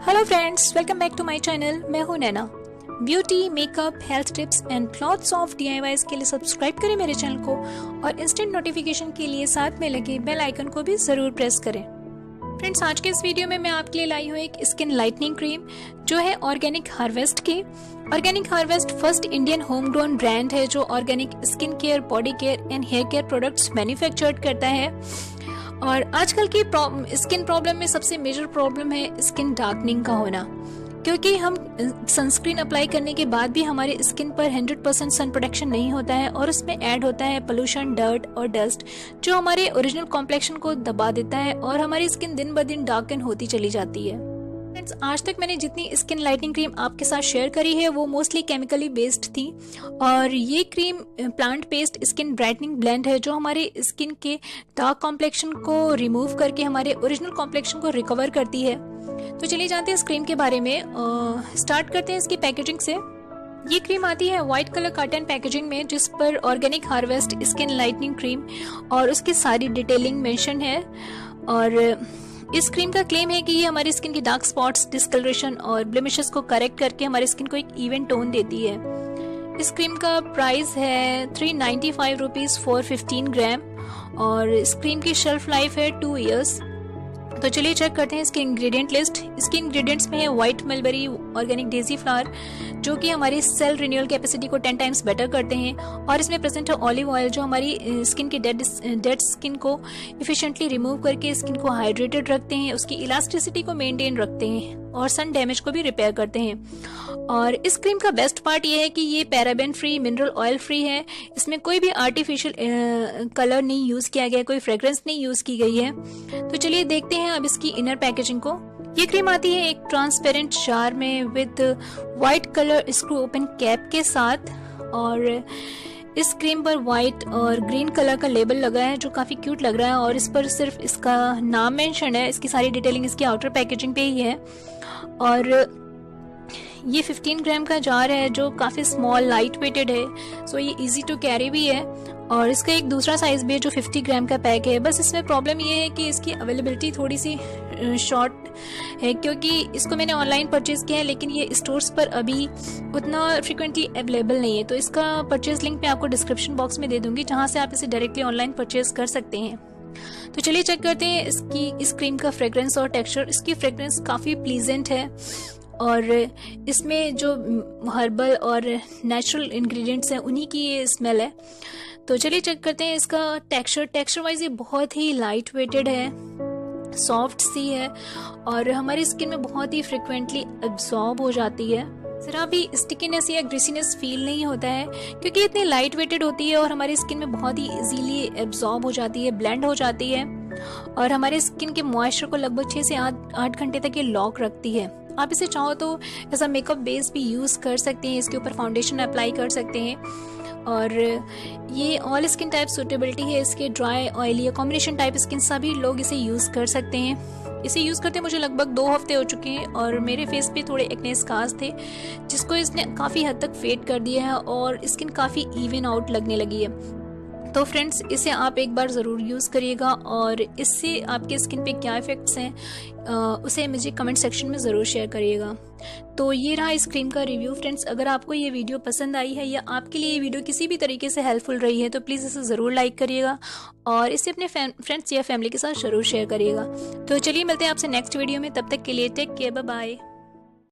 Hello friends, welcome back to my channel. मैं हूं Naina. Beauty, makeup, health tips and lots of DIYs के लिए subscribe करें मेरे चैनल को और इंस्टेंट नोटिफिकेशन के लिए साथ में लगे बेल आइकन को भी जरूर प्रेस करें। फ्रेंड्स, आज के इस वीडियो में मैं आपके लिए लाई हूँ एक स्किन लाइटनिंग क्रीम जो है ऑर्गेनिक हार्वेस्ट की। Organic Harvest first Indian home grown brand है जो organic skin care, body care and hair care products manufactured करता है। और आजकल की स्किन प्रॉब्लम में सबसे मेजर प्रॉब्लम है स्किन डार्कनिंग का होना, क्योंकि हम सनस्क्रीन अप्लाई करने के बाद भी हमारे स्किन पर 100% सन प्रोटेक्शन नहीं होता है और उसमें ऐड होता है पोल्यूशन, डर्ट और डस्ट जो हमारे ओरिजिनल कॉम्प्लेक्शन को दबा देता है और हमारी स्किन दिन ब दिन डार्कन होती चली जाती है। फ्रेंड्स, आज तक मैंने जितनी स्किन लाइटनिंग क्रीम आपके साथ शेयर करी है वो मोस्टली केमिकली बेस्ड थी और ये cream plant based skin brightening blend है जो हमारे स्किन के डार्क कॉम्प्लेक्शन को रिमूव करके हमारे ओरिजिनल कॉम्प्लेक्शन को रिकवर करती है। तो चलिए जानते हैं इस क्रीम के बारे में। स्टार्ट करते हैं इसकी पैकेजिंग से। ये क्रीम आती है व्हाइट कलर कार्टन पैकेजिंग में जिस पर organic harvest skin lightening cream और उसकी सारी डिटेलिंग मेंशन है। और इस क्रीम का क्लेम है कि ये हमारी स्किन की डार्क स्पॉट्स, डिस्कलरेशन और ब्लेमिशेस को करेक्ट करके हमारी स्किन को एक इवन टोन देती है। इस क्रीम का प्राइस है 395 रुपीज फॉर 15 ग्राम और इस क्रीम की शेल्फ लाइफ है 2 इयर्स। तो चलिए चेक करते हैं इसकी इंग्रेडिएंट लिस्ट। इसके इंग्रेडिएंट्स में है white mulberry, organic Daisy flower जो कि हमारी सेल रिन्यूअल कैपेसिटी को 10 टाइम्स बेटर करते हैं, और इसमें प्रेजेंट है ऑलिव ऑयल जो हमारी स्किन की डेड स्किन को इफिशिएंटली रिमूव करके स्किन को हाइड्रेटेड रखते हैं, उसकी इलास्टिसिटी को मेंटेन रखते हैं और सन डैमेज को भी रिपेयर करते हैं। और इस क्रीम का बेस्ट पार्ट ये है कि ये paraben free, mineral oil free है। इसमें कोई भी आर्टिफिशियल कलर नहीं यूज किया गया, कोई फ्रेग्रेंस नहीं यूज की गई है। तो चलिए देखते हैं अब इसकी इनर पैकेजिंग को। ये क्रीम आती है एक ट्रांसपेरेंट जार में with white colour screw open cap के साथ, और इस क्रीम पर व्हाइट और ग्रीन कलर का लेबल लगा है जो काफी क्यूट लग रहा है और इस पर सिर्फ इसका नाम मेंशन है। इसकी सारी डिटेलिंग इसकी आउटर पैकेजिंग पे ही है। और ये 15 ग्राम का जार है जो काफी स्मॉल, लाइट वेटेड है, सो ये इजी टू कैरी भी है। और इसका एक दूसरा साइज भी है जो 50 ग्राम का पैक है। बस इसमें प्रॉब्लम ये है कि इसकी अवेलेबिलिटी थोड़ी सी शॉर्ट है, क्योंकि इसको मैंने ऑनलाइन परचेज किया है लेकिन ये स्टोर्स पर अभी उतना फ्रिक्वेंटली अवेलेबल नहीं है। तो इसका परचेज लिंक मैं आपको डिस्क्रिप्शन बॉक्स में दे दूंगी जहां से आप इसे डायरेक्टली ऑनलाइन परचेज कर सकते हैं। तो चलिए चेक करते हैं इस क्रीम का फ्रेग्रेंस और टेक्सचर। इसकी फ्रेग्रेंस काफी प्लीजेंट है और इसमें जो हर्बल और नेचुरल इंग्रेडिएंट्स हैं उन्हीं की ये स्मेल है। तो चलिए चेक करते हैं इसका टेक्सचर वाइज ये बहुत ही लाइट वेटेड है, सॉफ्ट सी है और हमारी स्किन में बहुत ही फ्रिक्वेंटली एब्जॉर्ब हो जाती है। जरा भी स्टिकीनेस या ग्रीसीनेस फील नहीं होता है क्योंकि इतनी लाइट वेटेड होती है और हमारी स्किन में बहुत ही इजीली एब्जॉर्ब हो जाती है, ब्लेंड हो जाती है और हमारे स्किन के मॉइस्चर को लगभग 6 से 8 घंटे तक ये लॉक रखती है। आप इसे चाहो तो एज अ मेकअप बेस भी यूज कर सकते हैं, इसके ऊपर फाउंडेशन अप्लाई कर सकते हैं। और ये ऑल स्किन टाइप सूटेबिलिटी है इसके, ड्राई, ऑयली या कॉम्बिनेशन टाइप स्किन सभी लोग इसे यूज कर सकते हैं। इसे यूज करते मुझे लगभग 2 हफ्ते हो चुके हैं और मेरे फेस पे थोड़े एक्ने स्कार्स थे जिसको इसने काफी हद तक फेड कर दिया है और स्किन काफी इवन आउट लगने लगी है। तो फ्रेंड्स, इसे आप एक बार ज़रूर यूज़ करिएगा और इससे आपके स्किन पे क्या इफ़ेक्ट्स हैं उसे मुझे कमेंट सेक्शन में ज़रूर शेयर करिएगा। तो ये रहा इस क्रीम का रिव्यू। फ्रेंड्स, अगर आपको ये वीडियो पसंद आई है या आपके लिए ये वीडियो किसी भी तरीके से हेल्पफुल रही है तो प्लीज़ इसे ज़रूर लाइक करिएगा और इसे अपने फ्रेंड्स या फैमिली के साथ ज़रूर शेयर करिएगा। तो चलिए मिलते हैं आपसे नेक्स्ट वीडियो में, तब तक के लिए टेक केयर, बाय बाय।